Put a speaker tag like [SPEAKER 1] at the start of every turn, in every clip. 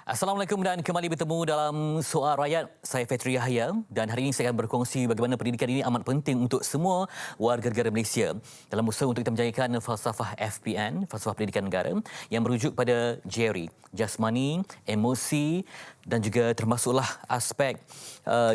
[SPEAKER 1] Assalamualaikum dan kembali bertemu dalam Soal Rakyat. Saya Fetri Yahya dan hari ini saya akan berkongsi bagaimana pendidikan ini amat penting untuk semua warga negara Malaysia dalam usaha untuk kita menjayakan falsafah FPN, falsafah pendidikan negara yang merujuk pada Jerry, jasmani, emosi dan juga termasuklah aspek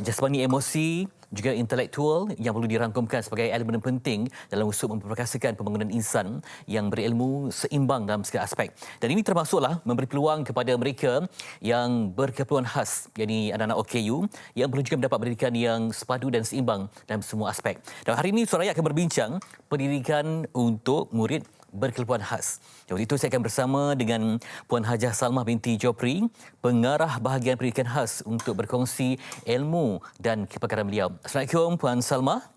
[SPEAKER 1] jasmani, emosi juga intelektual yang perlu dirangkumkan sebagai elemen penting dalam usaha memperkatakan pembangunan insan yang berilmu seimbang dalam segala aspek. Dan ini termasuklah memberi peluang kepada mereka yang berkeperluan khas, yakni anak-anak OKU yang perlu juga mendapat pendidikan yang sepadu dan seimbang dalam semua aspek. Dan hari ini Suara Rakyat akan berbincang pendidikan untuk murid berkeperluan khas. Jadi itu saya akan bersama dengan Puan Hajah Salmah binti Jopri, pengarah bahagian pendidikan khas untuk berkongsi ilmu dan kepakaran beliau. Assalamualaikum Puan Salmah.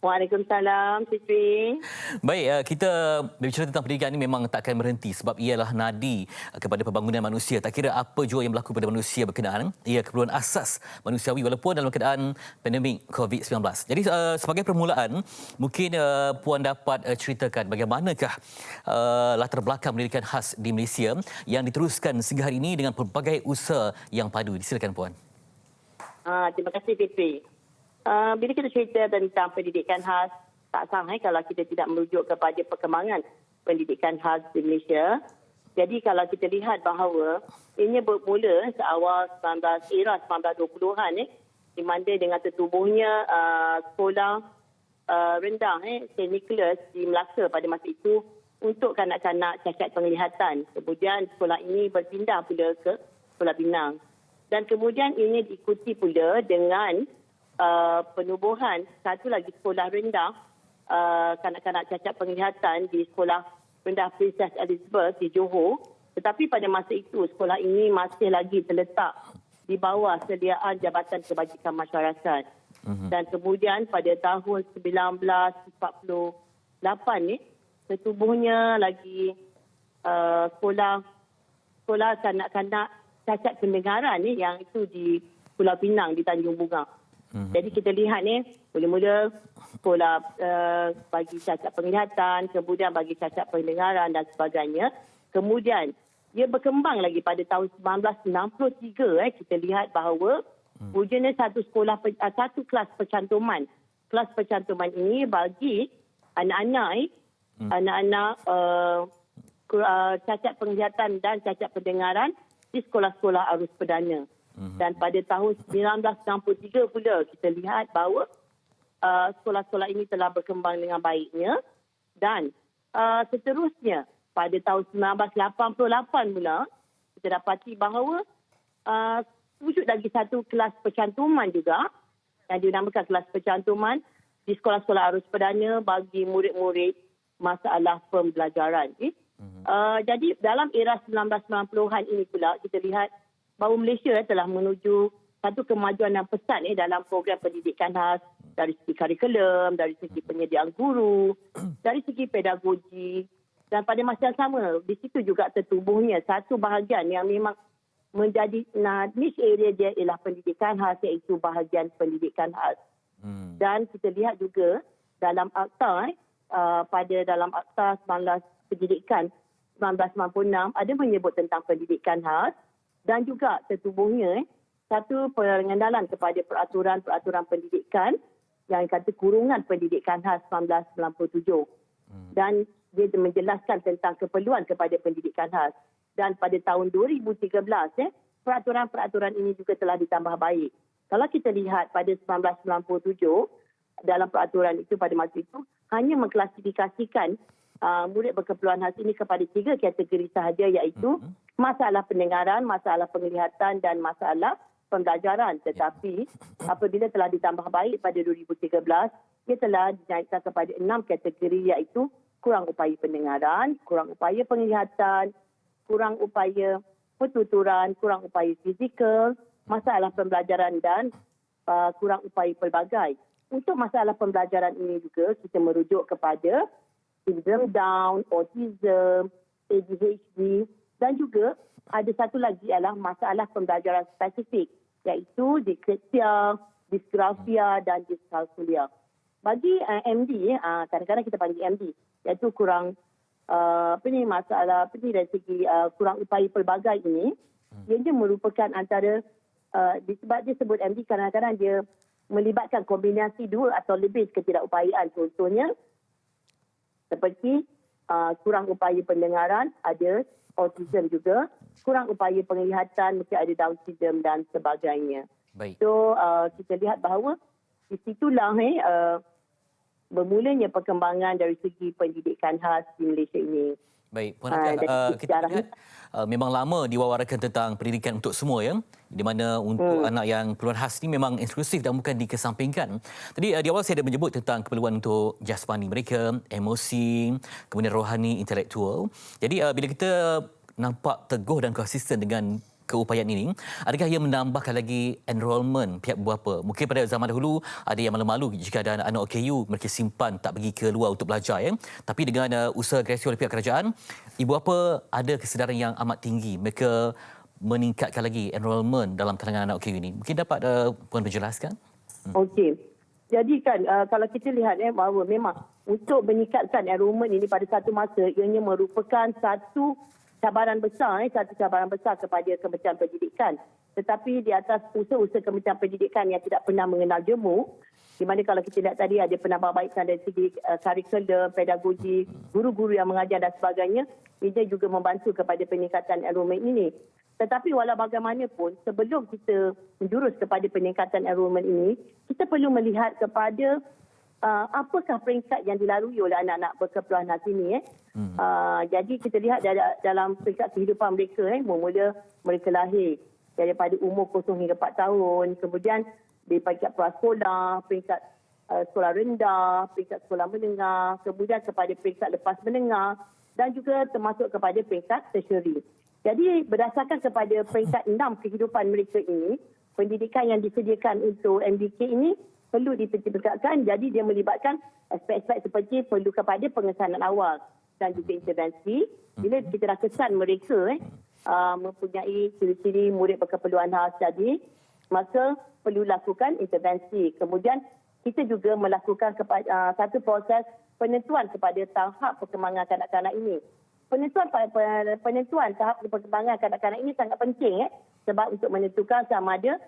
[SPEAKER 2] Waalaikumsalam, Fitri.
[SPEAKER 1] Baik, kita berbicara tentang pendidikan ini memang tak akan berhenti sebab ialah nadi kepada pembangunan manusia. Tak kira apa jua yang berlaku pada manusia berkenaan, ia keperluan asas manusiawi walaupun dalam keadaan pandemik COVID-19. Jadi sebagai permulaan, mungkin Puan dapat ceritakan bagaimanakah latar belakang pendidikan khas di Malaysia yang diteruskan sehingga hari ini dengan pelbagai usaha yang padu. Silakan Puan.
[SPEAKER 2] Terima kasih, Fitri. Bila kita cerita tentang pendidikan khas, tak sah kalau kita tidak merujuk kepada perkembangan pendidikan khas di Malaysia. Jadi kalau kita lihat bahawa ini bermula seawal era 1920-an di mana dengan tertubuhnya sekolah rendah St. Nicholas di Melaka pada masa itu untuk kanak-kanak cacat penglihatan. Kemudian sekolah ini berpindah pula ke Sekolah Pinang. Dan kemudian ini diikuti pula dengan penubuhan satu lagi sekolah rendah kanak-kanak cacat penglihatan di Sekolah Rendah Princess Elizabeth di Johor. Tetapi pada masa itu sekolah ini masih lagi terletak di bawah sediaan Jabatan Kebajikan Masyarakat. Dan kemudian pada tahun 1948 tertubuhnya lagi sekolah kanak-kanak cacat pendengaran yang itu di Pulau Pinang di Tanjung Bunga. Jadi kita lihat mula-mula sekolah bagi cacat penglihatan, kemudian bagi cacat pendengaran dan sebagainya. Kemudian ia berkembang lagi pada tahun 1963 kita lihat bahawa wujudnya satu kelas percantuman. Kelas percantuman ini bagi anak-anak cacat penglihatan dan cacat pendengaran di sekolah-sekolah arus perdana. Dan pada tahun 1963 pula kita lihat bahawa sekolah-sekolah ini telah berkembang dengan baiknya. Dan seterusnya pada tahun 1988 pula kita dapati bahawa wujud lagi satu kelas percantuman juga yang dinamakan kelas percantuman di sekolah-sekolah arus perdana bagi murid-murid masalah pembelajaran. Jadi dalam era 1990-an ini pula kita lihat bahawa Malaysia telah menuju satu kemajuan yang pesat dalam program pendidikan khas dari segi kurikulum, dari segi penyediaan guru, dari segi pedagogi. Dan pada masa yang sama, di situ juga tertubuhnya satu bahagian yang memang menjadi niche area dia ialah pendidikan khas, iaitu bahagian pendidikan khas. Dan kita lihat juga dalam akta, dalam akta pendidikan 1996 ada menyebut tentang pendidikan khas. Dan juga tertubuhnya satu pengandalan kepada peraturan-peraturan pendidikan yang kata kurungan pendidikan khas 1997. Dan dia menjelaskan tentang keperluan kepada pendidikan khas. Dan pada tahun 2013, peraturan-peraturan ini juga telah ditambah baik. Kalau kita lihat pada 1997, dalam peraturan itu pada masa itu, hanya mengklasifikasikan murid berkeperluan khas ini kepada 3 kategori sahaja, iaitu masalah pendengaran, masalah penglihatan dan masalah pembelajaran. Tetapi apabila telah ditambah baik pada 2013, ia telah dinaikkan kepada 6 kategori, iaitu kurang upaya pendengaran, kurang upaya penglihatan, kurang upaya pertuturan, kurang upaya fizikal, masalah pembelajaran dan kurang upaya pelbagai. Untuk masalah pembelajaran ini juga kita merujuk kepada sindrom Down, autism, ADHD dan juga ada satu lagi ialah masalah pembelajaran spesifik iaitu disleksia, disgrafia dan diskalkulia. Bagi MD, kadang-kadang kita panggil MD iaitu kurang masalah dari segi kurang upaya pelbagai ini Ianya merupakan antara sebab dia sebut MD, kadang-kadang dia melibatkan kombinasi dua atau lebih ketidakupayaan. Contohnya seperti kurang upaya pendengaran, ada autism juga, kurang upaya penglihatan, mungkin ada Down syndrome dan sebagainya.
[SPEAKER 1] Baik.
[SPEAKER 2] So kita lihat bahawa di situlah bermulanya perkembangan dari segi pendidikan khas di Malaysia ini.
[SPEAKER 1] Baik, Puan Hajah, kita lihat memang lama diwawarakan tentang pendidikan untuk semua, ya, di mana untuk anak yang keperluan khas ini memang eksklusif dan bukan dikesampingkan. Tadi di awal saya ada menyebut tentang keperluan untuk jasmani mereka, emosi, kemudian rohani, intelektual. Jadi bila kita nampak teguh dan konsisten dengan keupayaan ini, adakah ia menambahkan lagi enrolment pihak ibu bapa? Mungkin pada zaman dahulu ada yang malu-malu jika ada anak OKU mereka simpan tak pergi ke luar untuk belajar, ya. Tapi dengan usaha kreasi oleh pihak kerajaan, ibu bapa ada kesedaran yang amat tinggi. Mereka meningkatkan lagi enrolment dalam kalangan anak OKU ini. Mungkin dapat Puan menjelaskan?
[SPEAKER 2] Okey. Jadi kan kalau kita lihat bahawa memang untuk meningkatkan enrolment ini pada satu masa ianya merupakan satu cabaran besar kepada Kementerian Pendidikan. Tetapi di atas usaha-usaha Kementerian Pendidikan yang tidak pernah mengenal jemu, di mana kalau kita lihat tadi ada penambahbaikan dari segi kurikulum, pedagogi, guru-guru yang mengajar dan sebagainya, ia juga membantu kepada peningkatan enrolment ini. Tetapi walau bagaimanapun, sebelum kita menjurus kepada peningkatan enrolment ini, kita perlu melihat kepada apakah peringkat yang dilalui oleh anak-anak berkeperluan khas ini. Jadi kita lihat dalam peringkat kehidupan mereka, bermula mereka lahir daripada umur 0 hingga 4 tahun, kemudian di peringkat prasekolah, peringkat sekolah rendah, peringkat sekolah menengah, kemudian kepada peringkat lepas menengah dan juga termasuk kepada peringkat tertiary. Jadi berdasarkan kepada peringkat 6 kehidupan mereka ini, pendidikan yang disediakan untuk MDK ini perlu dipertingkatkan. Jadi dia melibatkan aspek-aspek seperti perlu kepada pengesanan awal dan juga intervensi. Bila kita dah kesan mereka mempunyai ciri-ciri murid berkeperluan khas tadi, maka perlu lakukan intervensi. Kemudian kita juga melakukan satu proses penentuan kepada tahap perkembangan kanak-kanak ini. Penentuan tahap perkembangan kanak-kanak ini sangat penting sebab untuk menentukan sama ada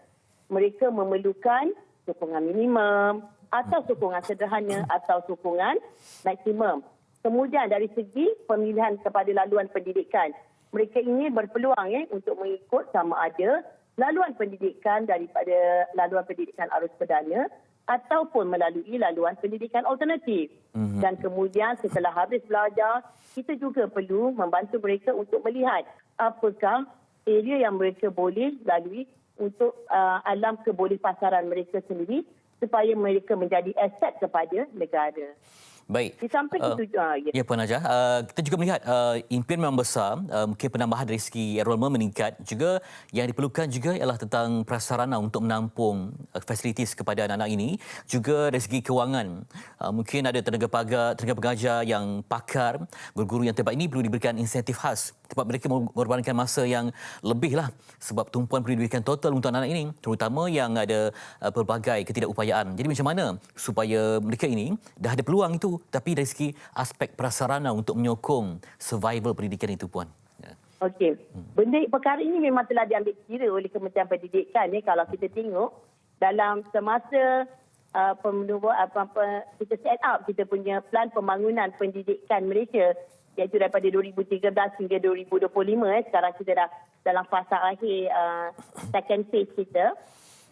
[SPEAKER 2] mereka memerlukan sokongan minimum atau sokongan sederhana atau sokongan maksimum. Kemudian dari segi pemilihan kepada laluan pendidikan, mereka ini berpeluang untuk mengikut sama ada laluan pendidikan daripada laluan pendidikan arus perdana ataupun melalui laluan pendidikan alternatif. Dan kemudian setelah habis belajar, kita juga perlu membantu mereka untuk melihat apakah area yang mereka boleh lalui untuk alam kebolehpasaran mereka sendiri supaya mereka menjadi aset kepada negara.
[SPEAKER 1] Baik.
[SPEAKER 2] Di samping itu,
[SPEAKER 1] ya Puan Hajah, kita juga melihat impian memang besar, mungkin penambahan dari segi enrolment meningkat. Juga yang diperlukan juga ialah tentang prasarana untuk menampung fasilitis kepada anak-anak ini. Juga dari segi kewangan, mungkin ada tenaga pengajar yang pakar, guru-guru yang terbaik ini perlu diberikan insentif khas sebab mereka mengorbankan masa yang lebih lah sebab tumpuan pendidikan total untuk anak-anak ini, terutama yang ada pelbagai ketidakupayaan. Jadi macam mana supaya mereka ini dah ada peluang itu, tapi dari segi aspek prasarana untuk menyokong survival pendidikan itu, Puan?
[SPEAKER 2] Okey. Perkara ini memang telah diambil kira oleh Kementerian Pendidikan. Kalau kita tengok dalam semasa kita set up kita punya plan pembangunan pendidikan Malaysia, iaitu daripada 2013 hingga 2025. Sekarang kita dah dalam fasa akhir second phase kita.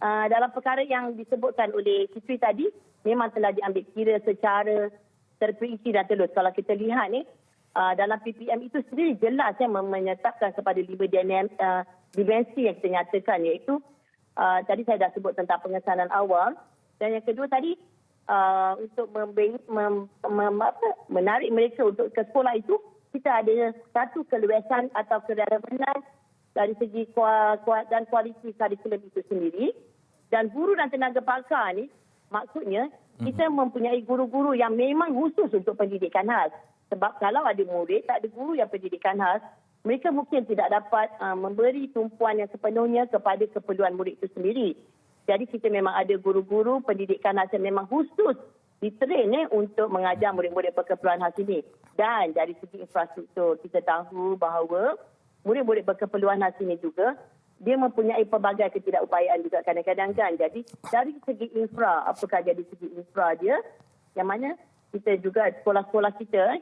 [SPEAKER 2] Dalam perkara yang disebutkan oleh Sitri tadi, memang telah diambil kira secara terperinci dan telus. Kalau kita lihat dalam PPM itu sendiri jelas menyatakan kepada 5 dimensi yang kita nyatakan, iaitu tadi saya dah sebut tentang pengesanan awal, dan yang kedua tadi untuk menarik mereka untuk ke sekolah itu, kita ada satu keluasan atau kerelevanan dari segi dan kualiti kurikulum itu sendiri. Dan guru dan tenaga pakar ni, maksudnya kita mempunyai guru-guru yang memang khusus untuk pendidikan khas. Sebab kalau ada murid, tak ada guru yang pendidikan khas, mereka mungkin tidak dapat memberi tumpuan yang sepenuhnya kepada keperluan murid itu sendiri. Jadi kita memang ada guru-guru pendidikan khas yang memang khusus ditrain untuk mengajar murid-murid berkeperluan khas ini. Dan dari segi infrastruktur, kita tahu bahawa murid-murid berkeperluan khas ini juga, dia mempunyai pelbagai ketidakupayaan juga kadang-kadang kan. Jadi dari segi infra, apakah dari segi infra dia, yang mana kita juga sekolah-sekolah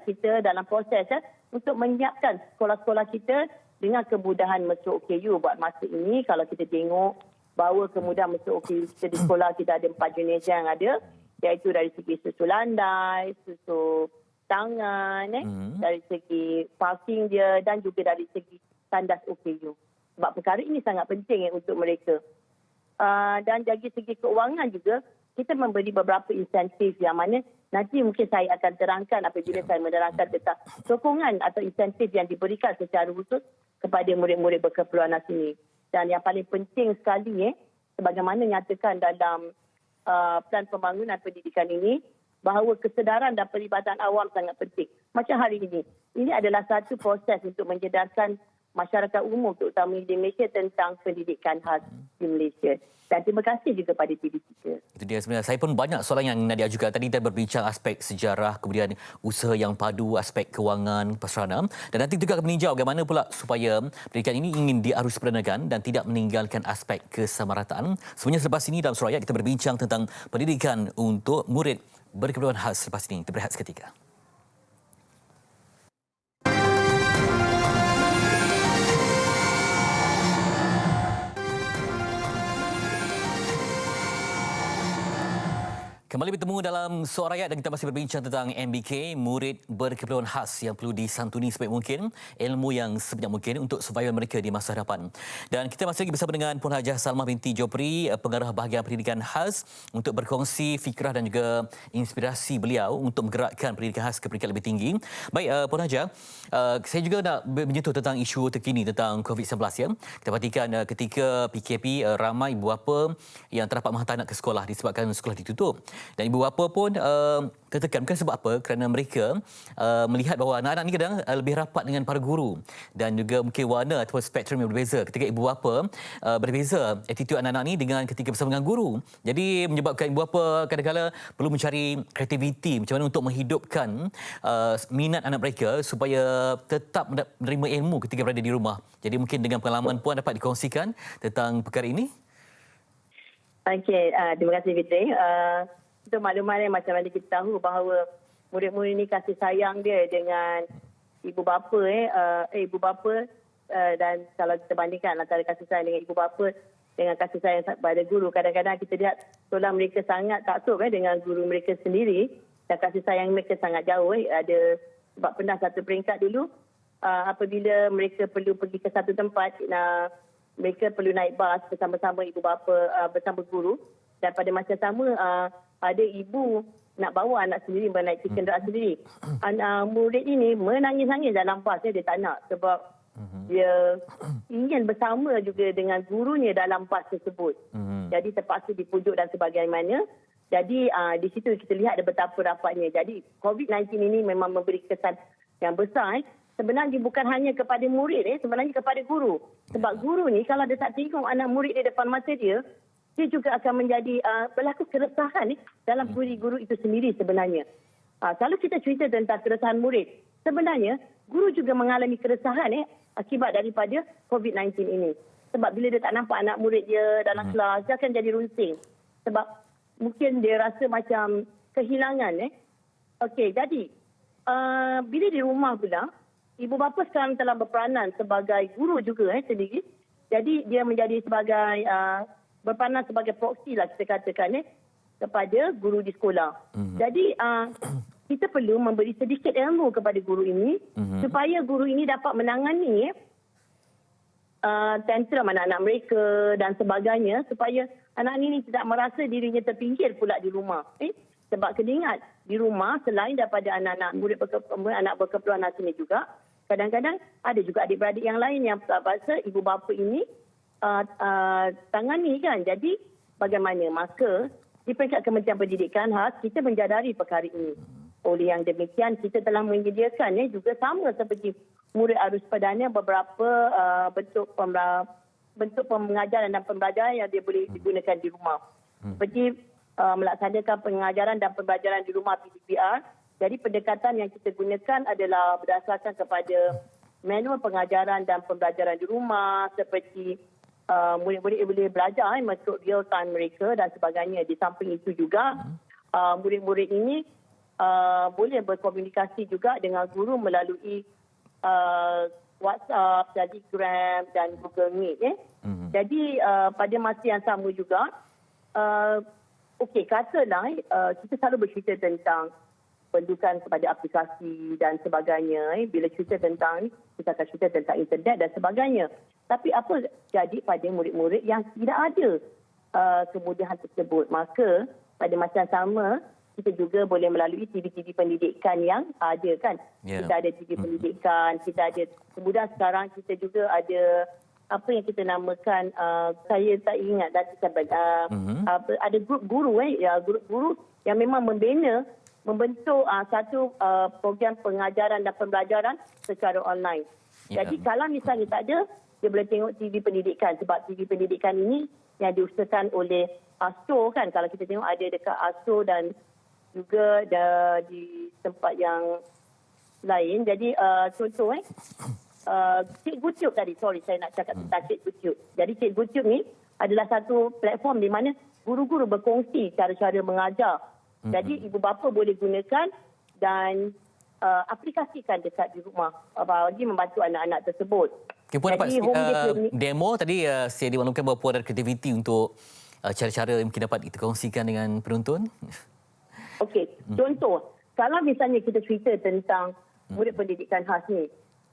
[SPEAKER 2] kita dalam proses untuk menyiapkan sekolah-sekolah kita dengan kemudahan masuk OKU buat masa ini. Kalau kita tengok bahawa kemudahan masuk OKU kita di sekolah, kita ada 4 jenis yang ada, iaitu dari segi susu landai, susu tangan, dari segi parking dia dan juga dari segi tandas OKU. Sebab perkara ini sangat penting untuk mereka. Dan dari segi keuangan juga, kita memberi beberapa insentif yang mana nanti mungkin saya akan terangkan apabila saya menerangkan tentang sokongan atau insentif yang diberikan secara khusus kepada murid-murid berkeperluan khas ini. Dan yang paling penting sekali, sebagaimana nyatakan dalam plan pembangunan pendidikan ini, bahawa kesedaran dan perlibatan awam sangat penting. Macam hari ini. Ini adalah satu proses untuk menjedarkan masyarakat umum, terutama di Malaysia, tentang pendidikan khas di Malaysia. Dan terima kasih juga pada TV3.
[SPEAKER 1] Itu dia sebenarnya. Saya pun banyak soalan yang Nadia juga. Tadi kita berbincang aspek sejarah, kemudian usaha yang padu, aspek kewangan, prasarana. Dan nanti juga akan meninjau bagaimana pula supaya pendidikan ini ingin diarus perdanakan dan tidak meninggalkan aspek kesamarataan. Sebenarnya selepas ini dalam Suara Rakyat kita berbincang tentang pendidikan untuk murid berkeperluan khas. Selepas ini, kita berehat seketika. Kembali bertemu dalam Suara Rakyat dan kita masih berbincang tentang MBK, murid berkeperluan khas yang perlu disantuni sebaik mungkin, ilmu yang sebanyak mungkin untuk survival mereka di masa hadapan. Dan kita masih lagi bersama dengan Puan Hajah Salmah binti Jopri, pengarah bahagian pendidikan khas, untuk berkongsi fikrah dan juga inspirasi beliau untuk menggerakkan pendidikan khas ke peringkat lebih tinggi. Baik, Puan Hajah, saya juga nak menyentuh tentang isu terkini tentang COVID-19 ya. Kita perhatikan ketika PKP, ramai ibu bapa yang terdapat menghantar anak ke sekolah disebabkan sekolah ditutup. Dan ibu bapa pun tertekan, bukan sebab apa, kerana mereka melihat bahawa anak-anak ni kadang lebih rapat dengan para guru dan juga mungkin warna atau spektrum yang berbeza. Ketika ibu bapa berbeza attitude anak-anak ni dengan ketika bersama dengan guru. Jadi menyebabkan ibu bapa kadang-kadang perlu mencari kreativiti macam mana untuk menghidupkan minat anak mereka supaya tetap menerima ilmu ketika berada di rumah. Jadi mungkin dengan pengalaman Puan dapat dikongsikan tentang perkara ini.
[SPEAKER 2] Okey, terima kasih Fitri. Untuk makluman macam mana kita tahu bahawa murid-murid ini kasih sayang dia dengan ibu bapa ibu bapa dan kalau kita bandingkan antara kasih sayang dengan ibu bapa dengan kasih sayang pada guru, kadang-kadang kita lihat seolah mereka sangat taksub dengan guru mereka sendiri dan kasih sayang mereka sangat jauh. Ada sebab pernah satu peringkat dulu apabila mereka perlu pergi ke satu tempat, mereka perlu naik bas bersama-sama ibu bapa bersama guru, dan pada masa sama ada ibu nak bawa anak sendiri menaiki kenderaan sendiri. Murid ini menangis-nangis dalam bas, dia tak nak sebab dia ingin bersama juga dengan gurunya dalam bas tersebut. Jadi terpaksa dipujuk dan sebagainya. Jadi di situ kita lihat ada betapa rapatnya. Jadi COVID-19 ini memang memberi kesan yang besar. Sebenarnya bukan hanya kepada murid, sebenarnya kepada guru. Sebab guru ni kalau dia tak tengok anak murid di depan mata dia juga akan menjadi berlaku keresahan dalam diri guru itu sendiri sebenarnya. Kalau kita cerita tentang keresahan murid, sebenarnya guru juga mengalami keresahan akibat daripada COVID-19 ini. Sebab bila dia tak nampak anak murid dia dalam kelas, dia akan jadi runsing. Sebab mungkin dia rasa macam kehilangan. Okey, jadi bila di rumah pula, ibu bapa sekarang telah berperanan sebagai guru juga sendiri. Jadi dia menjadi sebagai berperanan sebagai proksi lah kita katakan kepada guru di sekolah. Jadi kita perlu memberi sedikit ilmu kepada guru ini supaya guru ini dapat menangani tantrum anak-anak mereka dan sebagainya, supaya anak ini tidak merasa dirinya terpinggir pula di rumah. Sebab kena ingat, di rumah selain daripada anak-anak murid anak berkeperluan khas ini juga, kadang-kadang ada juga adik-beradik yang lain yang terpaksa ibu bapa ini tangani kan. Jadi bagaimana? Maka di peringkat Kementerian Pendidikan khas, kita menjadari perkara ini. Oleh yang demikian, kita telah menyediakan juga sama seperti murid arus perdana beberapa bentuk pengajaran dan pembelajaran yang dia boleh digunakan di rumah. Seperti melaksanakan pengajaran dan pembelajaran di rumah PDPR. Jadi pendekatan yang kita gunakan adalah berdasarkan kepada manual pengajaran dan pembelajaran di rumah seperti murid-murid boleh belajar masuk real time mereka dan sebagainya. Di samping itu juga murid-murid ini boleh berkomunikasi juga dengan guru melalui WhatsApp, Telegram dan Google Meet. Jadi pada masa yang sama juga, katalah kita selalu bercerita tentang pendudukan kepada aplikasi dan sebagainya. Bila cerita tentang kita akan cerita tentang internet dan sebagainya. Tapi apa jadi pada murid-murid yang tidak ada kemudahan tersebut? Maka pada masa yang sama, kita juga boleh melalui TV-TV pendidikan yang ada kan. Yeah. Kita ada TV pendidikan, kita ada, kemudian sekarang kita juga ada apa yang kita namakan, saya tak ingat ada grup guru grup guru yang memang membentuk satu program pengajaran dan pembelajaran secara online. Yeah. Jadi kalau misalnya tak ada, dia boleh tengok TV pendidikan sebab TV pendidikan ini yang diusahakan oleh ASTO kan. Kalau kita tengok ada dekat ASTO dan juga di tempat yang lain. Jadi contoh Cikgu Tube tadi, saya nak cakap tentang Cikgu Tube. Jadi Cikgu Tube ni adalah satu platform di mana guru-guru berkongsi cara-cara mengajar. Jadi ibu bapa boleh gunakan dan aplikasikan dekat di rumah bagi membantu anak-anak tersebut.
[SPEAKER 1] Okay, Puan dapat demo tadi saya dimaklumkan bahawa Puan ada aktiviti untuk cara-cara yang mungkin dapat kita kongsikan dengan penonton.
[SPEAKER 2] Okey, contoh kalau misalnya kita cerita tentang murid pendidikan khas ni,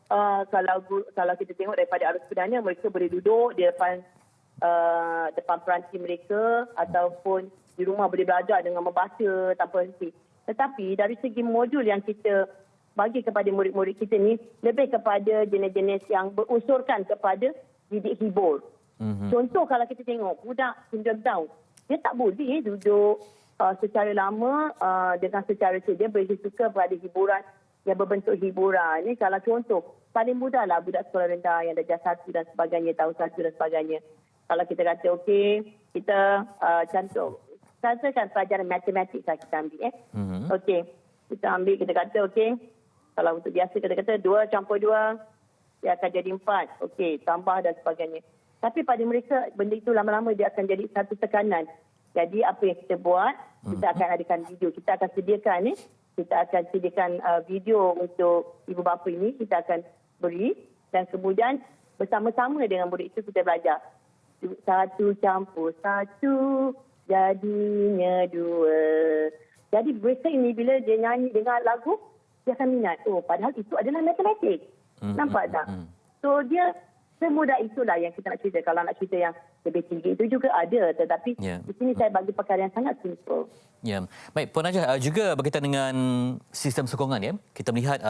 [SPEAKER 2] kalau kita tengok daripada Arus Perdana, mereka boleh duduk di depan peranti mereka ataupun di rumah boleh belajar dengan membaca tanpa henti. Tetapi dari segi modul yang kita bagi kepada murid-murid kita ni lebih kepada jenis-jenis yang berunsurkan kepada didik hibur. Contoh kalau kita tengok budak syndrome Down, dia tak boleh duduk secara lama dengan secara dia beri suka pada hiburan yang berbentuk hiburan. Ini kalau contoh, paling mudahlah budak sekolah rendah yang darjah 1 dan sebagainya, tahun 1 dan sebagainya. Kalau kita kata kita contohkan pelajaran matematik kita ambil. Kita ambil, kita kata kalau untuk biasa kita kata 2 campur 2 dia akan jadi 4. Tambah dan sebagainya. Tapi pada mereka benda itu lama-lama dia akan jadi satu tekanan. Jadi apa yang kita buat, kita akan adakan video. Kita akan sediakan video untuk ibu bapa ini, kita akan beri dan kemudian bersama-sama dengan murid itu kita belajar. 1 campur 1 jadinya 2. Jadi mereka ini bila dia nyanyi dengar lagu, dia akan minat. Padahal itu adalah matematik. Nampak tak? So dia semudah itulah yang kita nak cerita. Kalau nak cerita yang lebih tinggi itu juga ada. Tetapi di sini saya bagi perkara yang sangat simple.
[SPEAKER 1] Ya, baik Puan Najah, juga berkaitan dengan sistem sokongan ya. Kita melihat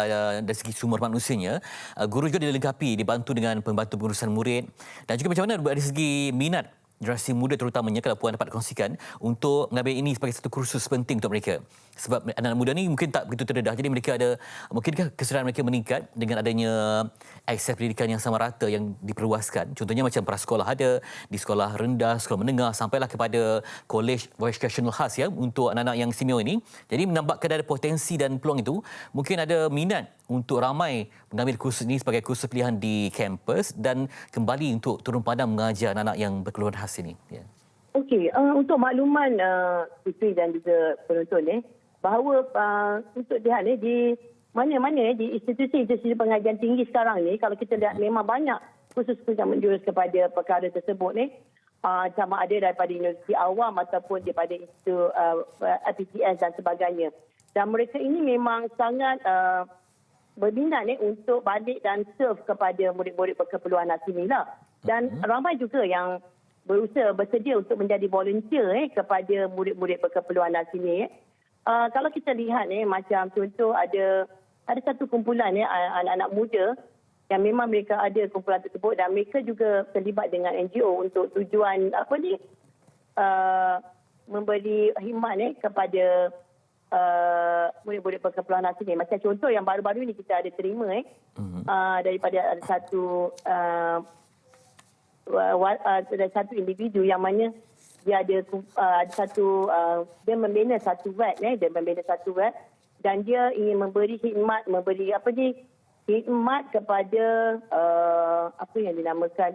[SPEAKER 1] dari segi sumber manusianya, guru juga dilengkapi, dibantu dengan pembantu pengurusan murid dan juga macam mana dari segi minat generasi muda terutamanya kalau Puan dapat kongsikan untuk mengambil ini sebagai satu kursus penting untuk mereka. Sebab anak-anak muda ni mungkin tak begitu terdedah. Jadi mereka mungkinkah kesedaran mereka meningkat dengan adanya akses pendidikan yang sama rata yang diperluaskan. Contohnya macam prasekolah ada, di sekolah rendah, sekolah menengah sampailah kepada kolej vocational khas ya untuk anak-anak yang istimewa ini. Jadi menampakkan ada potensi dan peluang itu, mungkin ada minat untuk ramai mengambil kursus ini sebagai kursus pilihan di kampus dan kembali untuk turun padam mengajar anak-anak yang berkeluhan khas ini. Ya.
[SPEAKER 2] Okey, untuk makluman Fitri dan juga penonton bahawa untuk lihat di mana-mana di institusi pengajian tinggi sekarang ni, kalau kita lihat memang banyak khusus yang menjurus kepada perkara tersebut sama ada daripada universiti awam ataupun daripada institut PTS dan sebagainya. Dan mereka ini memang sangat berminat untuk balik dan serve kepada murid-murid berkeperluan khas inilah. Dan ramai juga yang bersedia untuk menjadi volunteer kepada murid-murid berkeperluan khas ini. Kalau kita lihat macam contoh ada satu kumpulan anak-anak muda yang memang mereka ada kumpulan tersebut dan mereka juga terlibat dengan NGO untuk tujuan memberi khidmat kepada murid-murid berkeperluan khas ini. Macam contoh yang baru-baru ini kita ada terima daripada ada satu individu yang mana dia ada dia membina satu web dan dia ingin memberi khidmat, memberi khidmat kepada apa yang dinamakan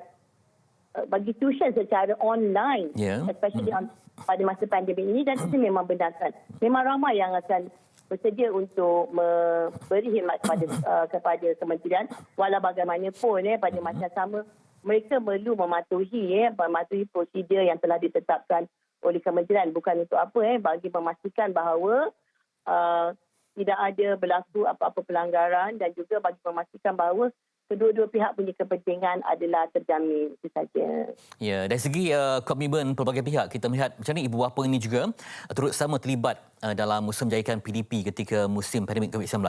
[SPEAKER 2] bagi tuition secara online, especially pada masa pandemik ini, dan itu memang benarkan. Memang ramai yang akan bersedia untuk memberi khidmat kepada kementerian. Walau bagaimanapun pada masa sama mereka perlu mematuhi prosedur yang telah ditetapkan oleh kementerian. Bukan untuk apa bagi memastikan bahawa tidak ada berlaku apa-apa pelanggaran dan juga bagi memastikan bahawa kedua-dua pihak punya kepentingan adalah terjamin. Itu saja.
[SPEAKER 1] Ya, dari segi komitmen pelbagai pihak, kita melihat macam mana ibu bapa ini juga turut sama terlibat dalam usaha menjayakan PDP ketika musim pandemik COVID-19.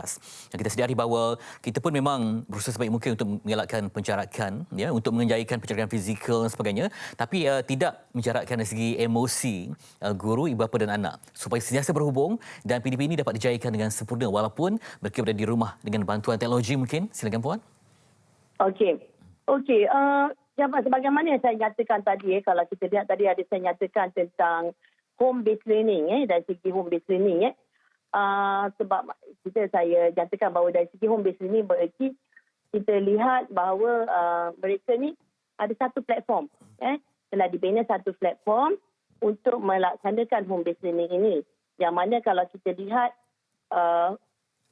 [SPEAKER 1] Dan kita sedari bahawa kita pun memang berusaha sebaik mungkin untuk mengelakkan penjarakan, ya, untuk menjayakan penjarakan fizikal dan sebagainya, tapi tidak menjarakkan dari segi emosi guru, ibu bapa dan anak supaya sentiasa berhubung dan PDP ini dapat dijayakan dengan sempurna walaupun mereka berada di rumah dengan bantuan teknologi mungkin. Silakan Puan.
[SPEAKER 2] Okey. Sebagaimana yang saya nyatakan tadi, kalau kita lihat tadi ada saya nyatakan tentang home based learning, dari segi home based learning, sebab saya nyatakan bahawa dari segi home based learning bererti kita lihat bahawa mereka ni ada satu platform, telah dibina satu platform untuk melaksanakan home based learning ini, yang mana kalau kita lihat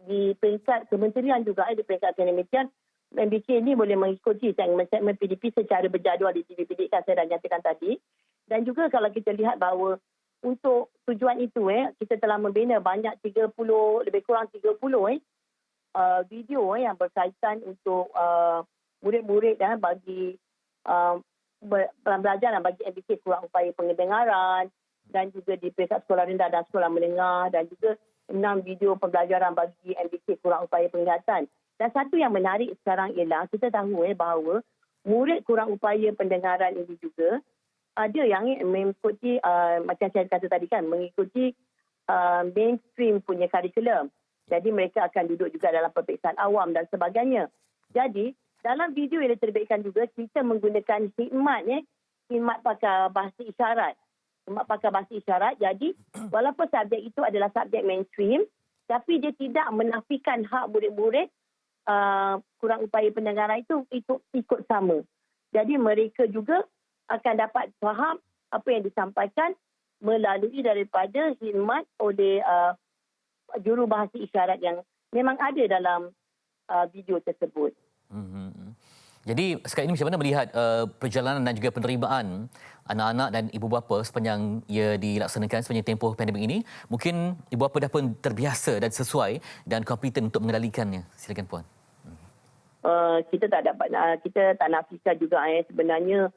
[SPEAKER 2] di peringkat kementerian juga, di peringkat kementerian, MBK ini boleh mengikuti segmen-segmen PDP secara berjadual di TV Pendidikan saya dah nyatakan tadi. Dan juga kalau kita lihat bahawa untuk tujuan itu kita telah membina banyak 30, lebih kurang 30 video yang berkaitan untuk murid-murid bagi pembelajaran bagi MBK kurang upaya pengedengaran dan juga di peringkat sekolah rendah dan sekolah menengah, dan juga 6 video pembelajaran bagi MBK kurang upaya penglihatan. Dan satu yang menarik sekarang ialah kita tahu bahawa murid kurang upaya pendengaran ini juga ada yang mengikuti macam saya kata tadi kan, mengikuti mainstream punya kurikulum. Jadi mereka akan duduk juga dalam peperiksaan awam dan sebagainya. Jadi dalam video yang diterbitkan juga kita menggunakan khidmat pakai bahasa isyarat. Khidmat pakai bahasa isyarat. Jadi walaupun subjek itu adalah subjek mainstream, tapi dia tidak menafikan hak murid-murid kurang upaya pendengaran itu ikut sama. Jadi mereka juga akan dapat faham apa yang disampaikan melalui daripada khidmat oleh juru bahasa isyarat yang memang ada dalam video tersebut.
[SPEAKER 1] Jadi sekarang ini macam mana melihat perjalanan dan juga penerimaan anak-anak dan ibu bapa sepanjang ia dilaksanakan sepanjang tempoh pandemik ini? Mungkin ibu bapa dah pun terbiasa dan sesuai dan kompeten untuk mengendalikannya. Silakan Puan.
[SPEAKER 2] Kita tak nafikan juga sebenarnya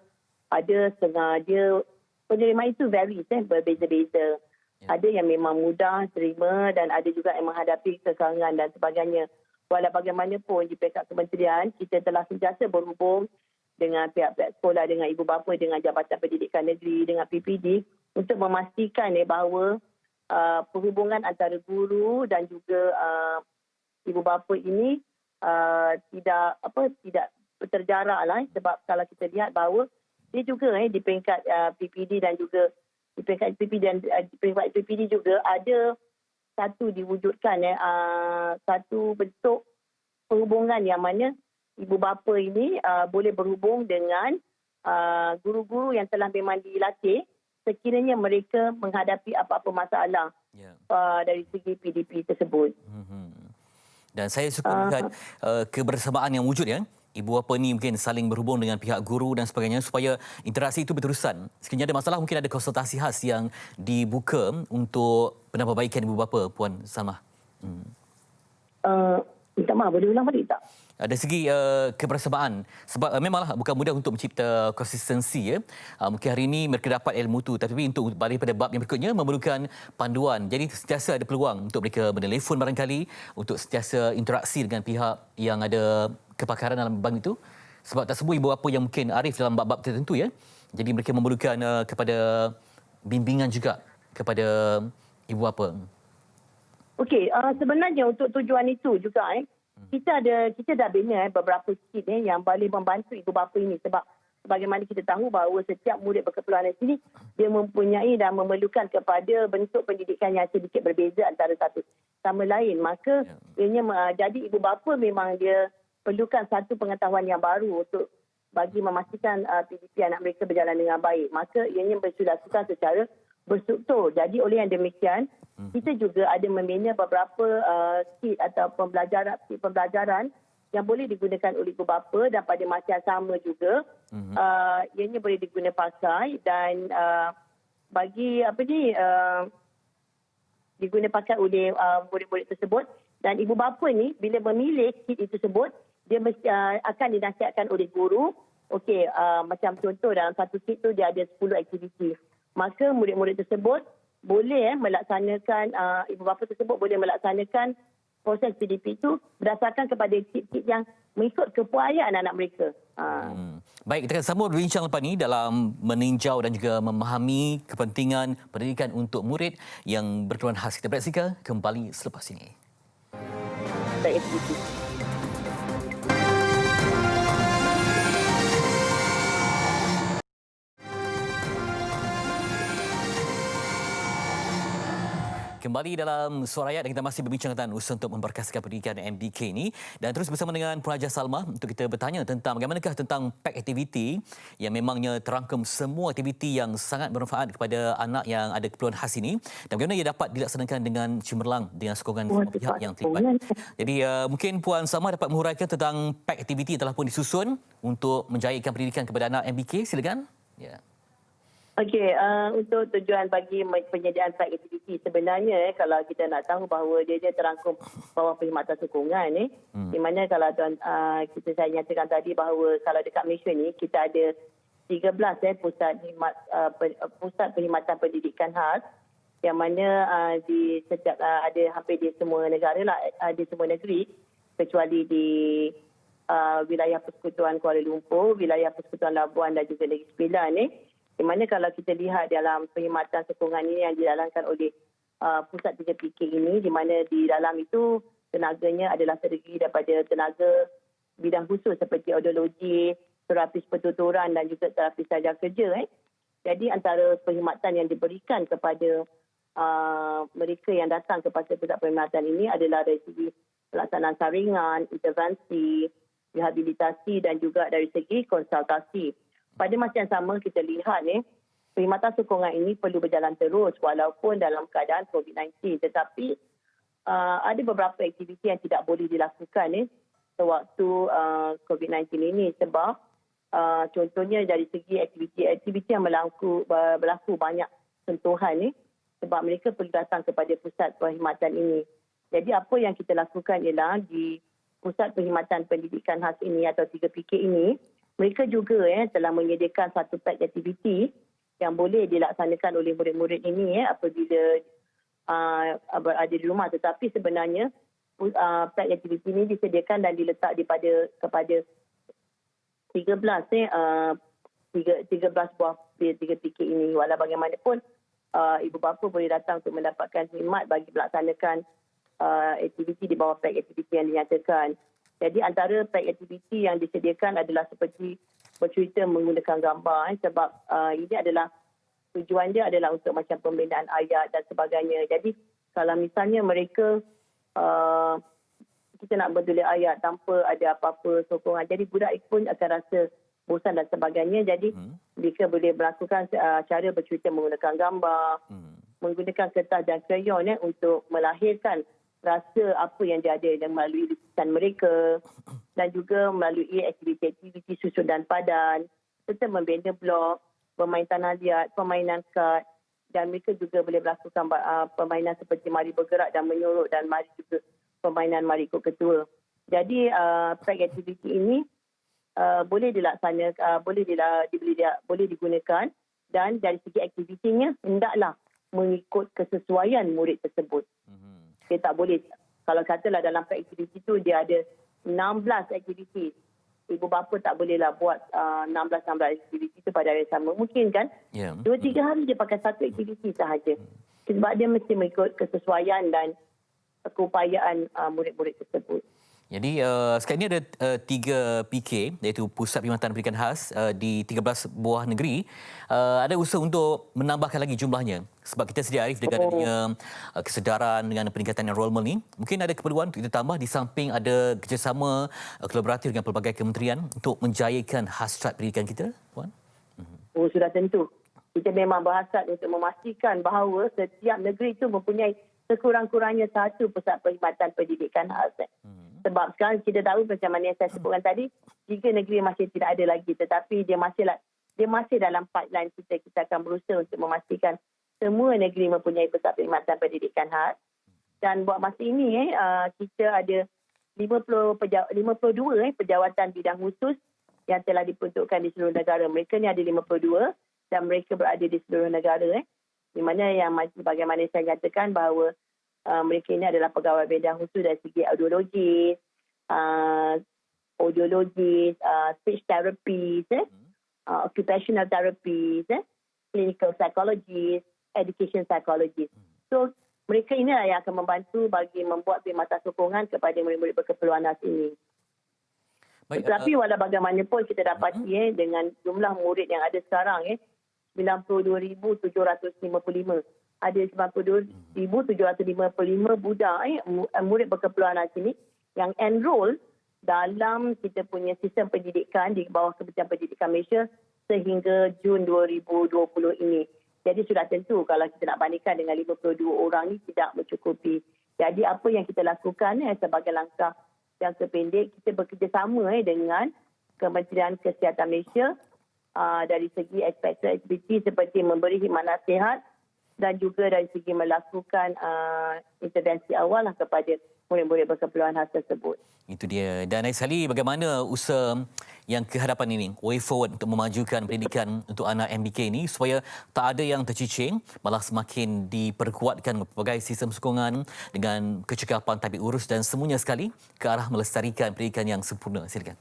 [SPEAKER 2] ada setengah dia penerimaan itu varies, berbeza-beza. Ada yang memang mudah terima dan ada juga yang menghadapi kekarangan dan sebagainya. Walau bagaimanapun di pihak kementerian, kita telah sentiasa berhubung dengan pihak-pihak sekolah, dengan ibu bapa, dengan Jabatan Pendidikan Negeri, dengan PPD untuk memastikan bahawa perhubungan antara guru dan juga ibu bapa ini tidak terjarak lah, sebab kalau kita lihat bahawa dia juga di peringkat PPD dan juga di peringkat PPD dan di peringkat PPD juga ada satu diwujudkan satu bentuk perhubungan yang mana ibu bapa ini boleh berhubung dengan guru-guru yang telah memang dilatih sekiranya mereka menghadapi apa-apa masalah dari segi PDP tersebut.
[SPEAKER 1] Dan saya suka melihat kebersamaan yang wujud ibu bapa ni mungkin saling berhubung dengan pihak guru dan sebagainya supaya interaksi itu berterusan. Sekiranya ada masalah mungkin ada konsultasi khas yang dibuka untuk penambahbaikan ibu bapa, Puan Salmah.
[SPEAKER 2] Minta maaf, boleh ulang balik tak?
[SPEAKER 1] Dari segi kebersamaan, sebab memanglah bukan mudah untuk mencipta konsistensi. Mungkin hari ini mereka dapat ilmu tu, tapi untuk balik pada bab yang berikutnya memerlukan panduan. Jadi sentiasa ada peluang untuk mereka menelefon barangkali, untuk sentiasa interaksi dengan pihak yang ada kepakaran dalam bidang itu. Sebab tak semua ibu bapa yang mungkin arif dalam bab-bab tertentu. Jadi mereka memerlukan kepada bimbingan juga kepada ibu bapa.
[SPEAKER 2] Okey, sebenarnya untuk tujuan itu juga kita dah bina beberapa kit yang boleh membantu ibu bapa ini, sebab sebagaimana kita tahu bahawa setiap murid berkeperluan sini dia mempunyai dan memerlukan kepada bentuk pendidikan yang sedikit berbeza antara satu sama lain. Maka jadi ibu bapa memang dia perlukan satu pengetahuan yang baru untuk bagi memastikan PDP anak mereka berjalan dengan baik. Maka ianya dilakukan secara berstruktur. Jadi oleh yang demikian, kita juga ada membina beberapa kit atau pembelajaran yang boleh digunakan oleh ibu bapa dan pada masa yang sama juga ianya boleh digunakan pakai dan digunakan pakai oleh murid-murid tersebut. Dan ibu bapa ni bila memilih kit itu tersebut, dia mesti, akan dinasihatkan oleh guru. Okey, macam contoh dalam satu kit tu dia ada 10 aktiviti. Maka murid-murid tersebut boleh melaksanakan, ibu bapa tersebut boleh melaksanakan proses PDP itu berdasarkan kepada kit-kit yang mengikut kepuayaan anak mereka.
[SPEAKER 1] Baik, kita akan sambung berbincang lepas ni dalam meninjau dan juga memahami kepentingan pendidikan untuk murid yang berkeluaran khas. Kita bereksika kembali selepas ini.
[SPEAKER 2] Baik, aktiviti.
[SPEAKER 1] Kembali dalam Suara Rakyat dan kita masih berbincang tentang usaha untuk memperkaskan pendidikan MDK ini dan terus bersama dengan Peraja Salma untuk kita bertanya tentang bagaimanakah tentang pack aktiviti yang memangnya terangkum semua aktiviti yang sangat bermanfaat kepada anak yang ada keperluan khas ini dan bagaimana ia dapat dilaksanakan dengan cemerlang dengan sokongan semua pihak yang terlibat. Jadi mungkin Puan Salma dapat menguraikan tentang pack aktiviti yang telah pun disusun untuk menjayakan pendidikan kepada anak MDK. Silakan. Ya.
[SPEAKER 2] Okey, untuk tujuan bagi penyediaan pack aktiviti sebenarnya kalau kita nak tahu bahawa dia terangkum bawah perkhidmatan sokongan di mana kalau saya nyatakan tadi bahawa kalau dekat Malaysia ni kita ada 13 pusat perkhidmatan pendidikan khas yang mana di setiap ada hampir di semua negara lah, di semua negeri kecuali di wilayah Persekutuan Kuala Lumpur, wilayah Persekutuan Labuan dan juga Negeri Sembilan ni. Di mana kalau kita lihat dalam perkhidmatan sokongan ini yang dijalankan oleh pusat 3 PK ini, di mana di dalam itu tenaganya adalah terdiri daripada tenaga bidang khusus seperti audiologi, terapis pertuturan dan juga terapis saja kerja. Jadi antara perkhidmatan yang diberikan kepada mereka yang datang kepada pusat perkhidmatan ini adalah dari segi pelaksanaan saringan, intervensi, rehabilitasi dan juga dari segi konsultasi. Pada masa yang sama kita lihat perkhidmatan sokongan ini perlu berjalan terus walaupun dalam keadaan COVID-19. Tetapi ada beberapa aktiviti yang tidak boleh dilakukan sewaktu COVID-19 ini sebab contohnya dari segi aktiviti yang berlaku banyak sentuhan sebab mereka perlu datang kepada pusat perkhidmatan ini. Jadi apa yang kita lakukan ialah di pusat perkhidmatan pendidikan khas ini atau 3 PK ini, mereka juga telah menyediakan satu pack aktiviti yang boleh dilaksanakan oleh murid-murid ini apabila berada di rumah. Tetapi sebenarnya pack aktiviti ini disediakan dan diletak kepada 13 buah 3 PK ini. Walau bagaimanapun ibu bapa boleh datang untuk mendapatkan khidmat bagi melaksanakan aktiviti di bawah pack aktiviti yang dinyatakan. Jadi antara pack aktiviti yang disediakan adalah seperti bercerita menggunakan gambar sebab ini adalah tujuan dia adalah untuk macam pembinaan ayat dan sebagainya. Jadi kalau misalnya mereka kita nak bertulis ayat tanpa ada apa-apa sokongan, jadi budak pun akan rasa bosan dan sebagainya. Jadi mereka boleh melakukan cara bercerita menggunakan gambar, menggunakan kertas dan krayon untuk melahirkan rasa apa yang dia ada dan melalui lukisan mereka dan juga melalui aktiviti-aktiviti susun dan padan serta membina blok, bermain tanah liat, permainan kad dan mereka juga boleh melakukan permainan seperti mari bergerak dan menyorok dan mari juga permainan mari ikut ketua. Jadi pack aktiviti ini boleh dilaksanakan, boleh digunakan dan dari segi aktivitinya hendaklah mengikut kesesuaian murid tersebut. Dia tak boleh, kalau katalah dalam pack aktiviti tu dia ada 16 aktiviti. Ibu bapa tak bolehlah buat 16 aktiviti tu pada hari yang sama. Mungkin kan? 2-3 hari dia pakai satu aktiviti sahaja. Sebab dia mesti mengikut kesesuaian dan keupayaan murid-murid tersebut.
[SPEAKER 1] Jadi sekarang ini ada 3 PK iaitu Pusat Perkhidmatan Pendidikan Khas di 13 buah negeri. Ada usaha untuk menambahkan lagi jumlahnya sebab kita sedia arif dengan adanya kesedaran dengan peningkatan enrolment ni. Mungkin ada keperluan untuk kita tambah di samping ada kerjasama kolaboratif dengan pelbagai kementerian untuk menjayakan hasrat pendidikan kita, Puan.
[SPEAKER 2] Oh, sudah tentu. Kita memang berhasrat untuk memastikan bahawa setiap negeri itu mempunyai sekurang-kurangnya satu pusat perkhidmatan pendidikan khas. Sebab sekarang kita tahu macam mana yang saya sebutkan tadi, 3 negeri masih tidak ada lagi, tetapi dia masih dalam pipeline kita. Kita akan berusaha untuk memastikan semua negeri mempunyai pusat perkhidmatan pendidikan khas. Dan buat masa ini kita ada 52 pejawatan bidang khusus yang telah diperuntukkan di seluruh negara. Mereka ni ada 52 dan mereka berada di seluruh negara. Di mana yang bagaimana saya nyatakan bahawa mereka ini adalah pegawai bidang khusus dari segi audiologis, speech therapist, occupational therapist, clinical psychologist, education psychologist. So, mereka ini yang akan membantu bagi membuat perkhidmatan sokongan kepada murid-murid berkeperluan khas ini. Baik, tetapi walau bagaimanapun kita dapati dengan jumlah murid yang ada sekarang 92,755. Ada 92,755 budak murid berkeperluan khas ini yang enroll dalam kita punya sistem pendidikan di bawah Kementerian Pendidikan Malaysia sehingga Jun 2020 ini. Jadi sudah tentu kalau kita nak bandingkan dengan 52 orang ini tidak mencukupi. Jadi apa yang kita lakukan sebagai langkah jangka pendek, kita bekerjasama dengan Kementerian Kesihatan Malaysia dari segi aktiviti seperti memberi khidmat nasihat dan juga dari segi melakukan intervensi awal kepada murid-murid berkeperluan khas tersebut.
[SPEAKER 1] Itu dia. Dan lain sekali bagaimana usaha yang ke hadapan ini, way forward untuk memajukan pendidikan untuk anak MBK ini supaya tak ada yang tercicing, malah semakin diperkuatkan pelbagai sistem sokongan dengan kecekapan tabik urus dan semuanya sekali ke arah melestarikan pendidikan yang sempurna. Silakan.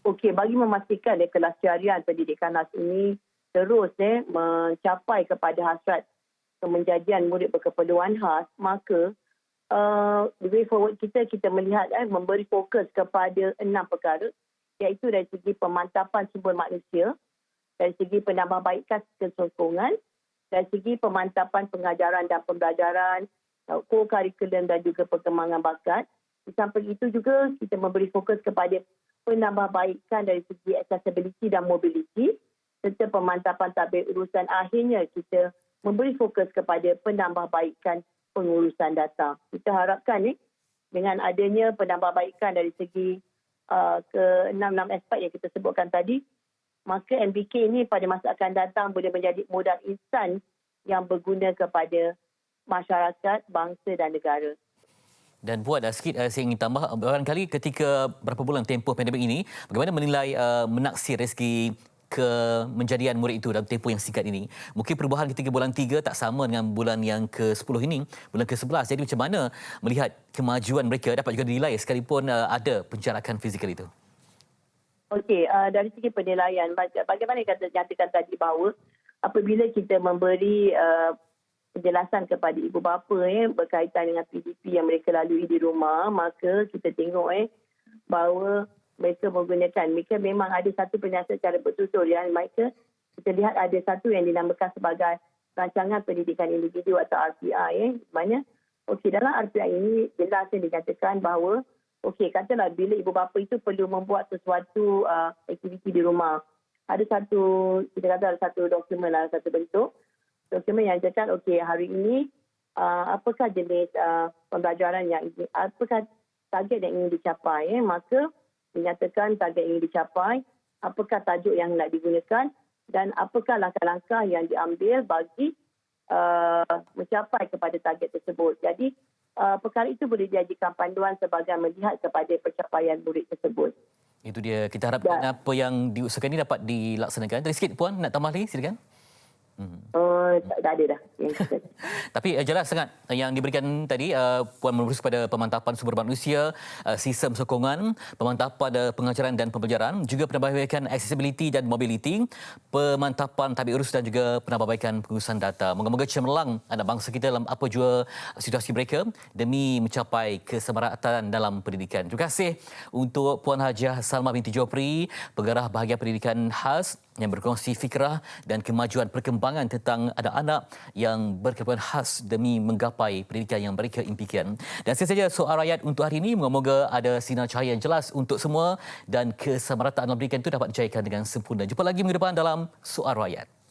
[SPEAKER 2] Okey, bagi memastikan kelestarian pendidikan khas ini terus mencapai kepada hasrat kemenjadian murid berkeperluan khas, maka way forward kita melihat memberi fokus kepada 6 perkara, iaitu dari segi pemantapan sumber manusia, dari segi penambahbaikan kesokongan, dari segi pemantapan pengajaran dan pembelajaran, co-curriculum dan juga perkembangan bakat. Di samping itu juga kita memberi fokus kepada penambahbaikan dari segi accessibility dan mobility serta pemantapan tabir urusan. Akhirnya kita memberi fokus kepada penambahbaikan pengurusan data. Kita harapkan dengan adanya penambahbaikan dari segi ke-6 aspek yang kita sebutkan tadi, maka MBK ini pada masa akan datang boleh menjadi modal instan yang berguna kepada masyarakat, bangsa dan negara.
[SPEAKER 1] Dan buat sikit saya ingin tambah, barangkali ketika berapa bulan tempoh pandemik ini, bagaimana menilai menaksir rezeki kemenjadian murid itu dalam tempoh yang singkat ini. Mungkin perubahan ketika bulan 3 tak sama dengan bulan yang ke-10 ini, bulan ke-11. Jadi macam mana melihat kemajuan mereka dapat juga dinilai sekalipun ada penjarakan fizikal itu?
[SPEAKER 2] Okey, dari segi penilaian, bagaimana kata nyatakan tadi bahawa apabila kita memberi penjelasan kepada ibu bapa berkaitan dengan PDP yang mereka lalui di rumah, maka kita tengok bahawa mereka memang ada satu penyiasat secara betul-betul yang mereka, kita lihat ada satu yang dinamakan sebagai rancangan pendidikan individu atau RPI. Maknanya, dalam RPI ini jelas yang dinyatakan bahawa katalah bila ibu bapa itu perlu membuat sesuatu aktiviti di rumah. Ada satu dokumen lah, satu bentuk dokumen yang nyatakan hari ini apakah jenis pembelajaran apakah target yang ingin dicapai, maka dinyatakan target ingin dicapai, apakah tajuk yang nak digunakan dan apakah langkah-langkah yang diambil bagi mencapai kepada target tersebut. Jadi perkara itu boleh dijadikan panduan sebagai melihat kepada pencapaian murid tersebut.
[SPEAKER 1] Itu dia. Kita harapkan apa yang diusahakan ini dapat dilaksanakan. Dari sikit Puan nak tambah lagi, silakan.
[SPEAKER 2] Tak ada dah. Yang kita.
[SPEAKER 1] Tapi jelas sangat yang diberikan tadi Puan menerusi pada pemantapan sumber manusia, sistem sokongan, pemantapan pengajaran dan pembelajaran, juga penambahbaikan accessibility dan mobility, pemantapan tabik urus dan juga penambahbaikan pengurusan data. Moga-moga cemerlang anak bangsa kita dalam apa jua situasi mereka demi mencapai kesemeratan dalam pendidikan. Terima kasih untuk Puan Hajiah Salma binti Jopri, Pengarah Bahagian Pendidikan Khas yang berkongsi fikrah dan kemajuan perkembangan tentang anak-anak yang berkebutuhan khas demi menggapai pendidikan yang mereka impikan. Dan saya saja soal rakyat untuk hari ini. Moga-moga ada sinar cahaya yang jelas untuk semua dan kesemerataan dalam pendidikan itu dapat dicairkan dengan sempurna. Jumpa lagi minggu depan dalam Soal Rakyat.